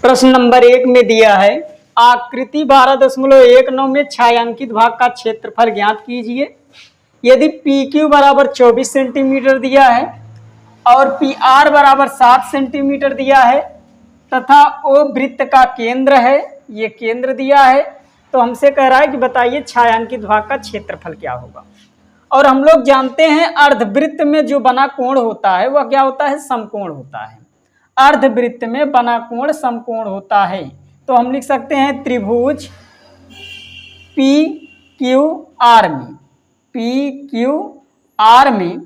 प्रश्न नंबर 1 में दिया है आकृति 12.19 में छायांकित भाग का क्षेत्रफल ज्ञात कीजिए। यदि PQ बराबर 24 सेंटीमीटर दिया है और PR बराबर 7 सेंटीमीटर दिया है तथा O वृत्त का केंद्र है, ये केंद्र दिया है, तो हमसे कह रहा है कि बताइए छायांकित भाग का क्षेत्रफल क्या होगा। और हम लोग जानते हैं अर्धवृत्त में जो बना कोण होता है वह क्या होता है, समकोण होता है। अर्धवृत्त में बना कोण समकोण होता है, तो हम लिख सकते हैं त्रिभुज PQR में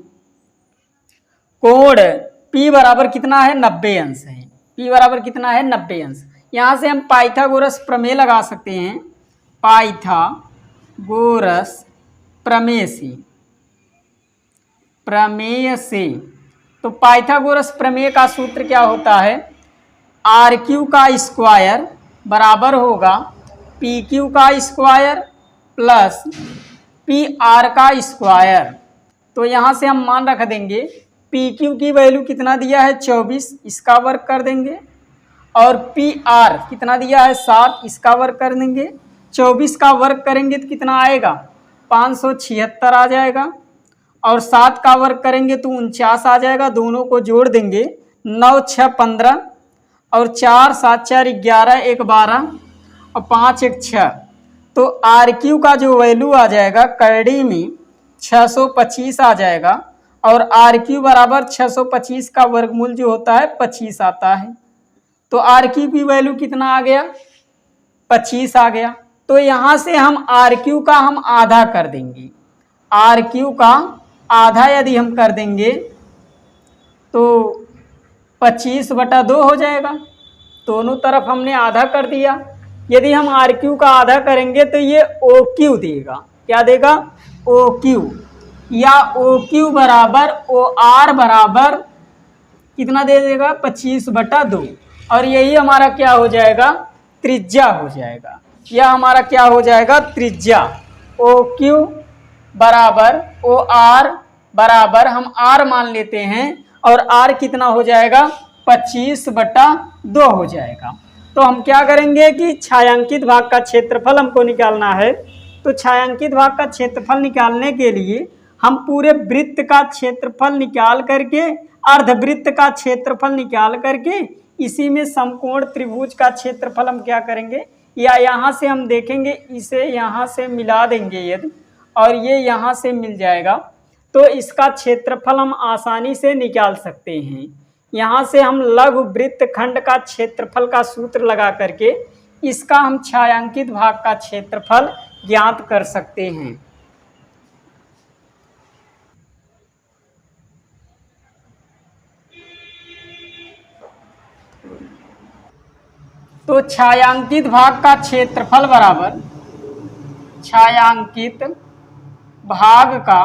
कोण P बराबर कितना है, 90 अंश है। P बराबर कितना है, 90 अंश। यहाँ से हम पाइथागोरस प्रमेय लगा सकते हैं, पाइथागोरस प्रमेय से। तो पाइथागोरस प्रमेय का सूत्र क्या होता है, RQ का स्क्वायर बराबर होगा PQ का स्क्वायर प्लस PR का स्क्वायर। तो यहाँ से हम मान रख देंगे PQ की वैल्यू कितना दिया है 24, इसका वर्ग कर देंगे, और PR कितना दिया है 7, इसका वर्ग कर देंगे। 24 का वर्ग करेंगे तो कितना आएगा 576 आ जाएगा, और 7 का वर्ग करेंगे तो 49 आ जाएगा। दोनों को जोड़ देंगे 9 6 15 और 4 7 4 11 1 12 और 5 1 6। तो RQ का जो वैल्यू आ जाएगा करड़ी में 625 आ जाएगा, और RQ बराबर 625 का वर्गमूल जो होता है 25 आता है। तो RQ की वैल्यू कितना आ गया, 25 आ गया। तो यहाँ से हम RQ का हम आधा कर देंगे, RQ का आधा यदि हम कर देंगे तो 25/2 हो जाएगा। दोनों तरफ हमने आधा कर दिया। यदि हम RQ का आधा करेंगे तो ये OQ देगा, क्या देगा, OQ, या OQ बराबर OR बराबर कितना दे देगा 25/2, और यही हमारा क्या हो जाएगा, त्रिज्या हो जाएगा। यह हमारा क्या हो जाएगा, त्रिज्या। OQ बराबर OR बराबर हम R मान लेते हैं, और R कितना हो जाएगा 25/2 हो जाएगा। तो हम क्या करेंगे कि छायांकित भाग का क्षेत्रफल हमको निकालना है। तो छायांकित भाग का क्षेत्रफल निकालने के लिए हम पूरे वृत्त का क्षेत्रफल निकाल करके, अर्धवृत्त का क्षेत्रफल निकाल करके, इसी में समकोण त्रिभुज का क्षेत्रफल हम क्या करेंगे, या यहाँ से हम देखेंगे, इसे यहाँ से मिला देंगे यदि, और ये यहाँ से मिल जाएगा, तो इसका क्षेत्रफल हम आसानी से निकाल सकते हैं। यहाँ से हम लघु वृत्त खंड का क्षेत्रफल का सूत्र लगा करके इसका हम छायांकित भाग का क्षेत्रफल ज्ञात कर सकते हैं। तो छायांकित भाग का क्षेत्रफल बराबर छायांकित भाग का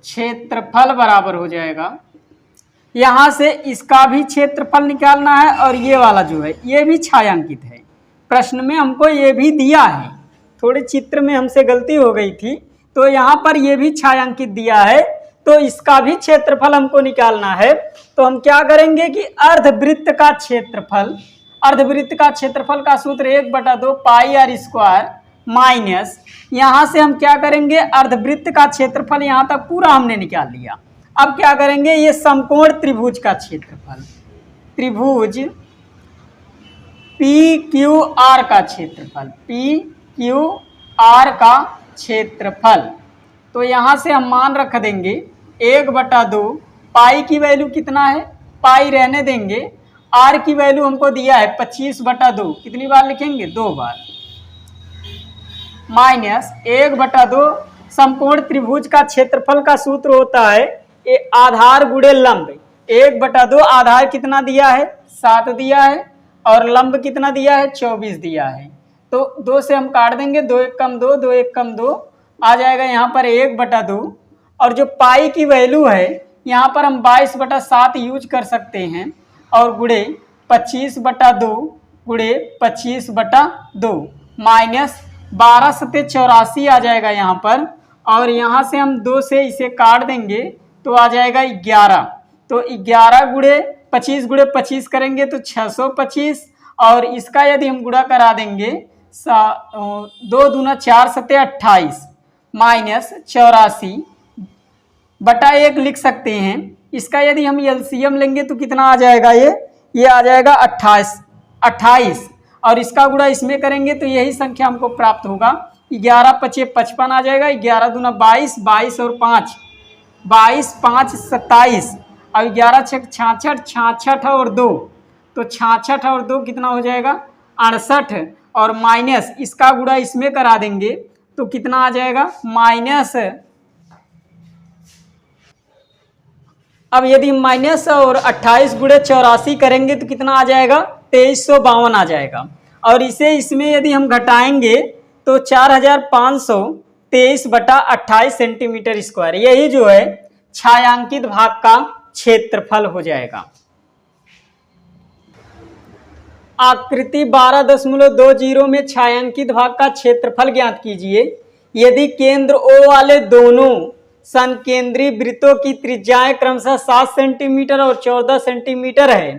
क्षेत्रफल बराबर हो जाएगा, यहाँ से इसका भी क्षेत्रफल निकालना है, और ये वाला जो है ये भी छायांकित है। प्रश्न में हमको ये भी दिया है, थोड़े चित्र में हमसे गलती हो गई थी, तो यहाँ पर ये भी छायांकित दिया है, तो इसका भी क्षेत्रफल हमको निकालना है। तो हम क्या करेंगे कि अर्धवृत्त का क्षेत्रफल, अर्धवृत्त का क्षेत्रफल का सूत्र 1/2 पाई r स्क्वायर माइनस, यहाँ से हम क्या करेंगे, अर्धवृत्त का क्षेत्रफल यहाँ तक पूरा हमने निकाल लिया। अब क्या करेंगे, ये समकोण त्रिभुज का क्षेत्रफल, त्रिभुज PQR का क्षेत्रफल, PQR का क्षेत्रफल। तो यहाँ से हम मान रख देंगे 1/2, पाई की वैल्यू कितना है, पाई रहने देंगे, R की वैल्यू हमको दिया है 25/2, कितनी बार लिखेंगे, 2 बार, माइनस 1/2 समकोण त्रिभुज का क्षेत्रफल का सूत्र होता है आधार गुणे लंब। 1/2 आधार कितना दिया है, 7 दिया है, और लंब कितना दिया है, 24 दिया है। तो 2 से हम काट देंगे, 2 1 कम 2, 2 1 कम 2 आ जाएगा यहाँ पर 1/2, और जो पाई की वैल्यू है यहाँ पर हम 22/7 यूज कर सकते हैं, और गुणे 25/2 गुणे 25/2 माइनस 12 सत्ते 84 आ जाएगा यहाँ पर, और यहाँ से हम 2 से इसे काट देंगे तो आ जाएगा 11। तो 11 गुणे 25 गुणे 25 करेंगे तो 625, और इसका यदि हम गुणा करा देंगे 2 दूना 4 सत्ते 28 माइनस 84 बटा 1 लिख सकते हैं। इसका यदि हम एलसीएम लेंगे तो कितना आ जाएगा, ये आ जाएगा 28, और इसका गुणा इसमें करेंगे तो यही संख्या हमको प्राप्त होगा। 11 पचे 55 आ जाएगा, 11 दूना 22, 22 और 5 22, 5 27, और 11 छक 66, 66 और 2 तो 66 और 2 कितना हो जाएगा 68, और माइनस इसका गुणा इसमें करा देंगे तो कितना आ जाएगा माइनस। अब यदि माइनस और 28 गुणे 84 करेंगे तो कितना आ जाएगा 2352 आ जाएगा, और इसे इसमें यदि हम घटाएंगे तो 4523 बटा 28 सेंटीमीटर स्क्वायर, यही जो है छायांकित भाग का क्षेत्रफल हो जाएगा। आकृति 12.20 में छायांकित भाग का क्षेत्रफल ज्ञात कीजिए। यदि केंद्र O वाले दोनों संकेंद्री वृत्तों की त्रिज्याएं क्रमशः 7 सेंटीमीटर और 14 सेंटीमीटर है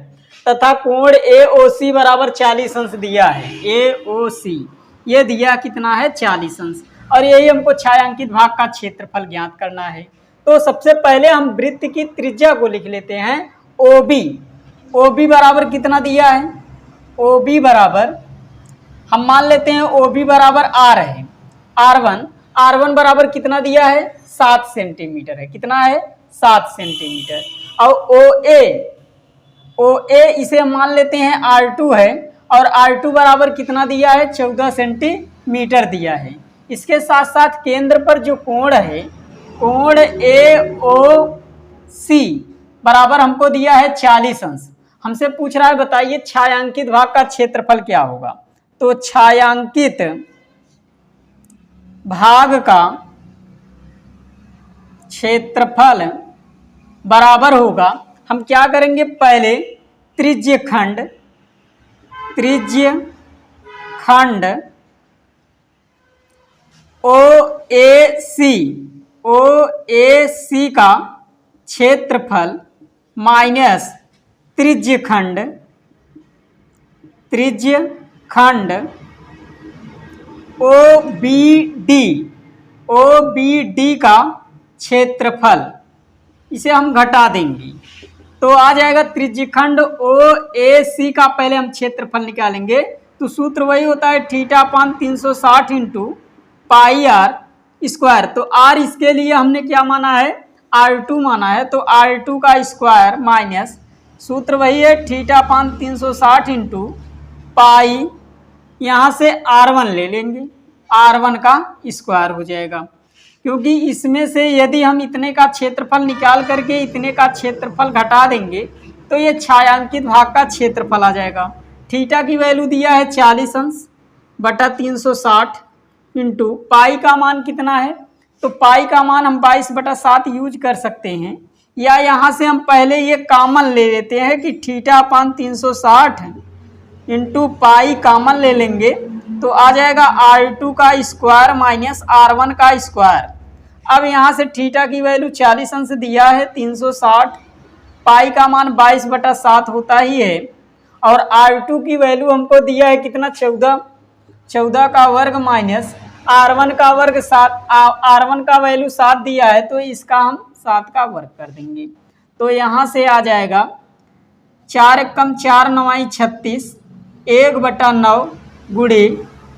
तथा कोण AOC बराबर 40 अंश दिया है। AOC ये दिया कितना है 40 अंश, और यही हमको छायांकित भाग का क्षेत्रफल ज्ञात करना है। तो सबसे पहले हम वृत्त की त्रिज्या को लिख लेते हैं OB। OB बराबर कितना दिया है, OB बराबर हम मान लेते हैं OB बराबर R है, R1 बराबर कितना दिया है 7 सेंटीमीटर है, कितना है 7 सेंटीमीटर, और OA इसे हम मान लेते हैं R2 है, और R2 बराबर कितना दिया है 14 सेंटीमीटर दिया है। इसके साथ साथ केंद्र पर जो कोण है कोण AOC बराबर हमको दिया है 40 अंश। हमसे पूछ रहा है बताइए छायांकित भाग का क्षेत्रफल क्या होगा, तो छायांकित भाग का क्षेत्रफल बराबर होगा, हम क्या करेंगे पहले त्रिज्य खंड OAC का क्षेत्रफल माइनस त्रिज्य खंड OBD का क्षेत्रफल, इसे हम घटा देंगे तो आ जाएगा त्रिज्यखंड OAC का पहले हम क्षेत्रफल निकालेंगे तो सूत्र वही होता है θ/360 इंटू पाई आर स्क्वायर। तो आर इसके लिए हमने क्या माना है R2 माना है, तो R2 का स्क्वायर माइनस सूत्र वही है θ/360 इंटू पाई, यहाँ से R1 ले लेंगे, R1 का स्क्वायर हो जाएगा, क्योंकि इसमें से यदि हम इतने का क्षेत्रफल निकाल करके इतने का क्षेत्रफल घटा देंगे तो ये छायांकित भाग का क्षेत्रफल आ जाएगा। थीटा की वैल्यू दिया है 40 अंश बटा 360 इंटू पाई का मान कितना है, तो पाई का मान हम 22/7 यूज कर सकते हैं, या यहाँ से हम पहले ये कॉमन ले लेते हैं कि θ/360 इंटू पाई कॉमन ले लेंगे तो आ जाएगा R2 का स्क्वायर माइनस R1 का स्क्वायर। अब यहाँ से थीटा की वैल्यू 40 अंश दिया है 360, पाई का मान 22/7 होता ही है, और R2 की वैल्यू हमको दिया है कितना 14 का वर्ग माइनस R1 का वर्ग 7, R1 का वैल्यू 7 दिया है तो इसका हम 7 का वर्ग कर देंगे। तो यहाँ से आ जाएगा 4 एकम 4 9 36 1/9 गुणे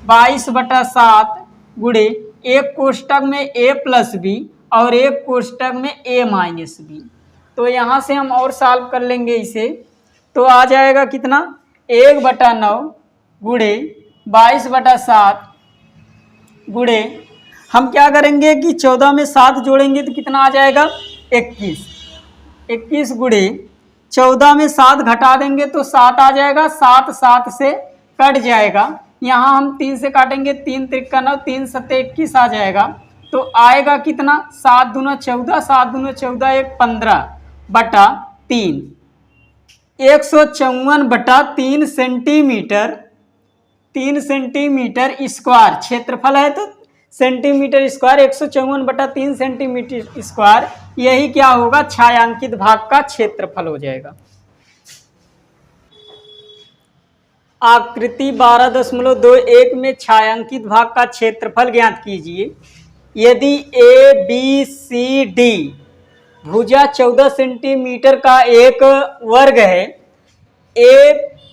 22/7 गुणे एक कोष्टक में a प्लस बी और एक कोष्टक में a माइनस बी। तो यहाँ से हम और सॉल्व कर लेंगे इसे, तो आ जाएगा कितना 1/9 गुणे 22/7 गुणे हम क्या करेंगे कि 14 में 7 जोड़ेंगे तो कितना आ जाएगा 21 गुणे 14 में 7 घटा देंगे तो 7 आ जाएगा, 7 से कट जाएगा, यहाँ हम 3 से काटेंगे 3 त्रिका 9 3 सत्ते 21 आ जाएगा, तो आएगा कितना 7 दूना 14 7 दूना 14 1 15/3 154/3 सेंटीमीटर 3 सेंटीमीटर स्क्वायर क्षेत्रफल है, तो सेंटीमीटर स्क्वायर 154/3 सेंटीमीटर स्क्वायर, यही क्या होगा छायांकित भाग का क्षेत्रफल हो जाएगा। आकृति 12.21 में छायांकित भाग का क्षेत्रफल ज्ञात कीजिए। यदि ए बी सी डी भुजा 14 सेंटीमीटर का एक वर्ग है, ए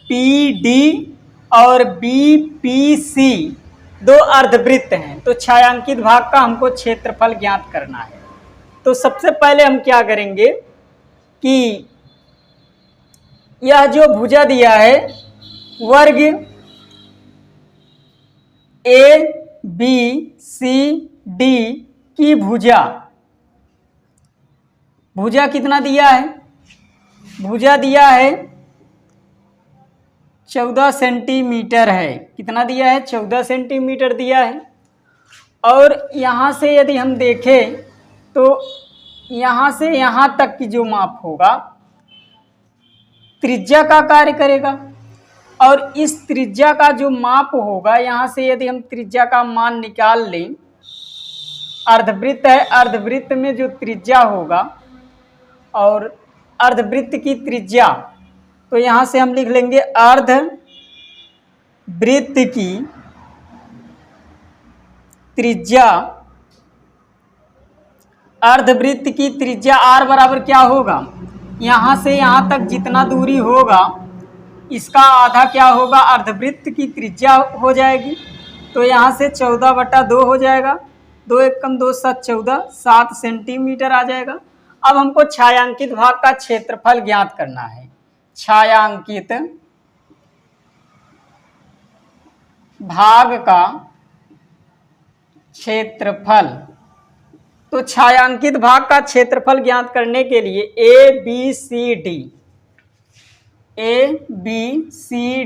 पी डी और बी पी सी दो अर्धवृत्त हैं, तो छायांकित भाग का हमको क्षेत्रफल ज्ञात करना है। तो सबसे पहले हम क्या करेंगे कि यह जो भुजा दिया है वर्ग ए बी सी डी की भुजा कितना दिया है? भुजा दिया है 14 सेंटीमीटर है। कितना दिया है? 14 सेंटीमीटर दिया है। और यहाँ से यदि हम देखें तो यहाँ से यहाँ तक की जो माप होगा त्रिज्या का कार्य करेगा। और इस त्रिज्या का जो माप होगा, यहाँ से यदि हम त्रिज्या का मान निकाल लें, अर्धवृत्त है, अर्धवृत्त में जो त्रिज्या होगा और अर्धवृत्त की त्रिज्या, तो यहाँ से हम लिख लेंगे अर्धवृत्त की त्रिज्या, अर्धवृत्त की त्रिज्या r बराबर क्या होगा? यहाँ से यहाँ तक जितना दूरी होगा इसका आधा क्या होगा? अर्धवृत्त की त्रिज्या हो जाएगी। तो यहाँ से 14/2 हो जाएगा। 2 एकम 2 7 14, 7 सेंटीमीटर आ जाएगा। अब हमको छायांकित भाग का क्षेत्रफल ज्ञात करना है। छायांकित भाग का क्षेत्रफल, तो छायांकित भाग का क्षेत्रफल ज्ञात करने के लिए ए बी सी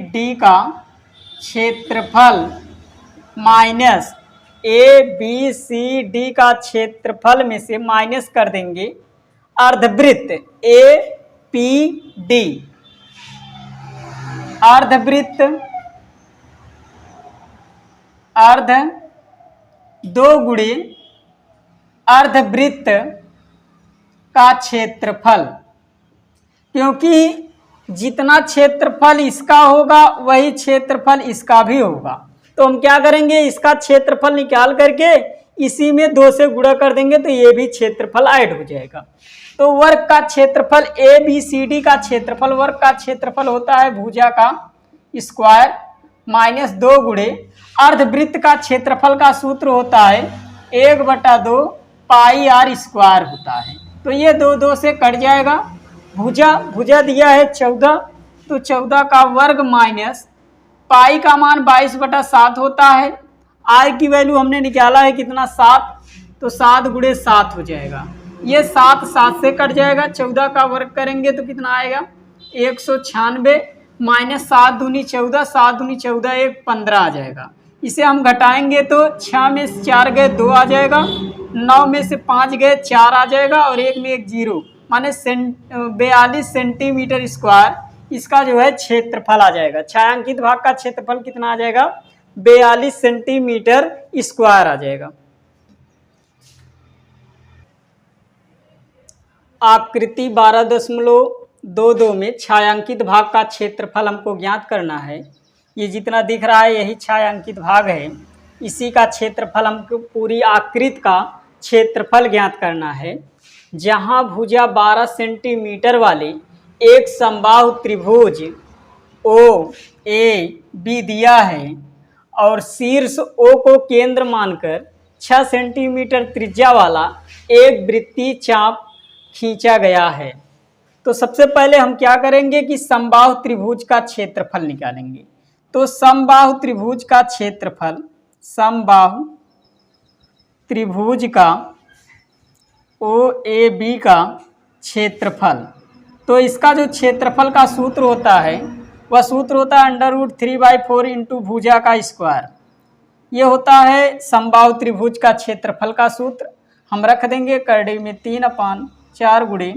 डी का क्षेत्रफल minus A B C D का क्षेत्रफल में से माइनस कर देंगे अर्धवृत्त ए पी डी, अर्धवृत्त अर्ध 2 गुणे अर्धवृत्त का क्षेत्रफल, क्योंकि जितना क्षेत्रफल इसका होगा वही क्षेत्रफल इसका भी होगा। तो हम क्या करेंगे, इसका क्षेत्रफल निकाल करके इसी में 2 से गुणा कर देंगे तो ये भी क्षेत्रफल ऐड हो जाएगा। तो वर्ग का क्षेत्रफल ए बी सी डी का क्षेत्रफल, वर्ग का क्षेत्रफल होता है भुजा का स्क्वायर माइनस 2 गुणे अर्धवृत्त का क्षेत्रफल का सूत्र होता है 1/2 पाई r स्क्वायर होता है। तो ये 2 से कट जाएगा। भुजा दिया है 14, तो 14 का वर्ग माइनस पाई का मान 22/7 होता है। r की वैल्यू हमने निकाला है कितना? 7, तो 7 गुणे 7 हो जाएगा। ये 7 से कट जाएगा। 14 का वर्ग करेंगे तो कितना आएगा? 196 माइनस 7 दूनी 14, 7 दूनी 14, 1 15 आ जाएगा। इसे हम घटाएंगे तो 6 में से 4 गए 2 आ जाएगा, 9 में से 5 गए 4 आ जाएगा और 1 में 1 0, माने 42 सेंटीमीटर स्क्वायर इसका जो है क्षेत्रफल आ जाएगा। छायांकित भाग का क्षेत्रफल कितना आ जाएगा? 42 सेंटीमीटर स्क्वायर आ जाएगा। आकृति 12.22 में छायांकित भाग का क्षेत्रफल हमको ज्ञात करना है। ये जितना दिख रहा है यही छायांकित भाग है, इसी का क्षेत्रफल हमको पूरी आकृति का क्षेत्रफल ज्ञात करना है। जहाँ भुजा 12 सेंटीमीटर वाले एक समबाहु त्रिभुज ओ ए बी दिया है और शीर्ष ओ को केंद्र मानकर 6 सेंटीमीटर त्रिज्या वाला एक वृत्तीय चाप खींचा गया है। तो सबसे पहले हम क्या करेंगे कि समबाहु त्रिभुज का क्षेत्रफल निकालेंगे। तो समबाहु त्रिभुज का क्षेत्रफल, समबाहु त्रिभुज का ओ ए बी का क्षेत्रफल, तो इसका जो क्षेत्रफल का सूत्र होता है वह सूत्र होता है √3/4 इंटू भुजा का स्क्वायर। ये होता है समबाहु त्रिभुज का क्षेत्रफल का सूत्र। हम रख देंगे करड़ी में 3/4 गुणे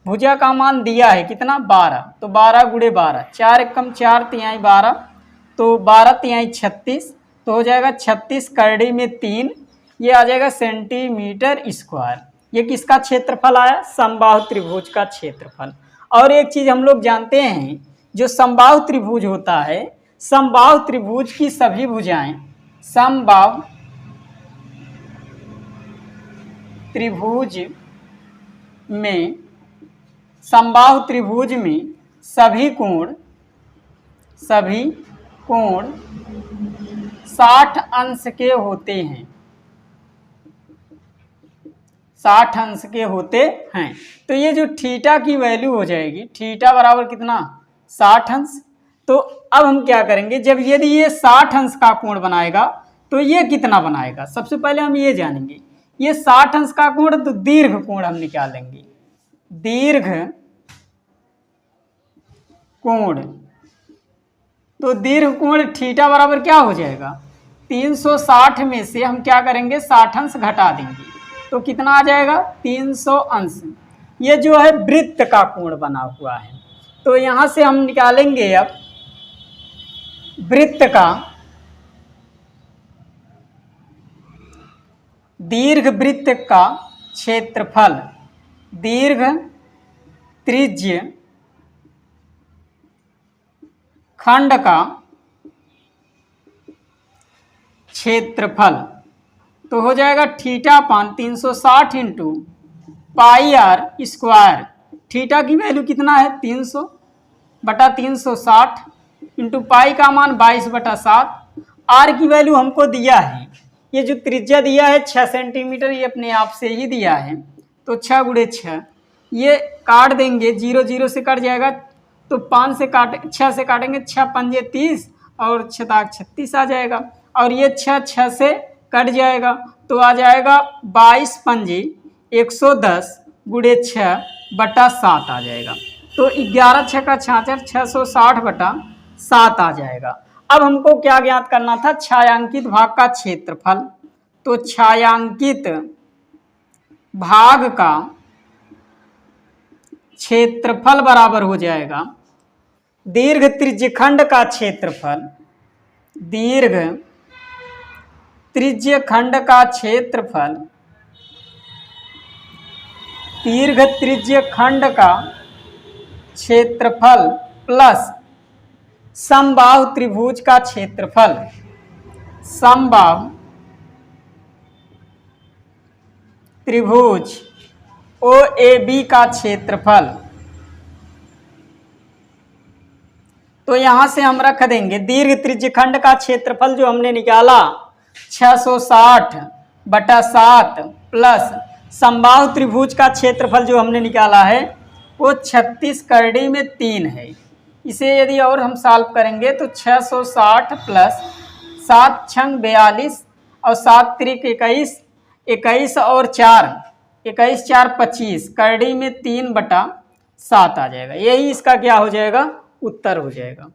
भुजा का मान दिया है कितना? 12, तो 12 गुणे 12, 4 एकम 4 तिहाई 12, तो 12 तिहाई 36, तो हो जाएगा 36 करड़ी में 3, ये आ जाएगा सेंटीमीटर स्क्वायर। ये किसका क्षेत्रफल आया? समबाहु त्रिभुज का क्षेत्रफल। और एक चीज़ हम लोग जानते हैं, जो समबाहु त्रिभुज होता है समबाहु त्रिभुज की सभी भुजाएं, समबाहु त्रिभुज में, समबाहु त्रिभुज में सभी कोण 60 अंश के होते हैं, 60 अंश के होते हैं। तो ये जो थीटा की वैल्यू हो जाएगी, थीटा बराबर कितना, 60 अंश। तो अब हम क्या करेंगे, जब यदि ये 60 अंश का कोण बनाएगा तो ये कितना बनाएगा, सबसे पहले हम ये जानेंगे। ये 60 अंश का कोण, तो दीर्घ कोण हम निकालेंगे, दीर्घ कोण। तो दीर्घ कोण थीटा बराबर क्या हो जाएगा, 360 में से हम क्या करेंगे, 60 अंश घटा देंगे, तो कितना आ जाएगा, 300 अंश। ये जो है वृत्त का कोण बना हुआ है, तो यहाँ से हम निकालेंगे अब वृत्त का, दीर्घ वृत्त का क्षेत्रफल, दीर्घ त्रिज्य खंड का क्षेत्रफल, तो हो जाएगा theta upon 360 into pi R square. Theta की वैल्यू कितना है, 300 बटा 360 इंटू पाई का मान 22/7। आर की वैल्यू हमको दिया है, ये जो त्रिज्या दिया है 6 सेंटीमीटर, ये अपने आप से ही दिया है, तो 6 गुणे 6, ये काट देंगे, 0 0 से कट जाएगा, तो 5 से 6 से काटेंगे, 6 पंजे 30 और 6 36 आ जाएगा, और ये 6 से कट जाएगा, तो आ जाएगा 22 पंजे 110 गुणे 6/7 आ जाएगा, तो 11 6 का 66, 660/7 आ जाएगा। अब हमको क्या ज्ञात करना था, छायांकित भाग का क्षेत्रफल। तो छायांकित भाग का क्षेत्रफल बराबर हो जाएगा दीर्घ त्रिज्यखंड का क्षेत्रफल, दीर्घ त्रिज्यखंड का क्षेत्रफल, दीर्घ त्रिज्यखंड का क्षेत्रफल प्लस समबाहु त्रिभुज का क्षेत्रफल, समबाहु त्रिभुज OAB का क्षेत्रफल। तो यहां से हम रख देंगे दीर्घ त्रिज्यखंड का क्षेत्रफल जो हमने निकाला 660/7 प्लस समबाहु त्रिभुज का क्षेत्रफल जो हमने निकाला है वो 36 करड़ी में 3 है। इसे यदि और हम सॉल्व करेंगे तो 660 प्लस 7 छंग 42 और 7 त्रिक 21, 21 और 4 21 4 25, करड़ी में 3/7 आ जाएगा। यही इसका क्या हो जाएगा, उत्तर हो जाएगा।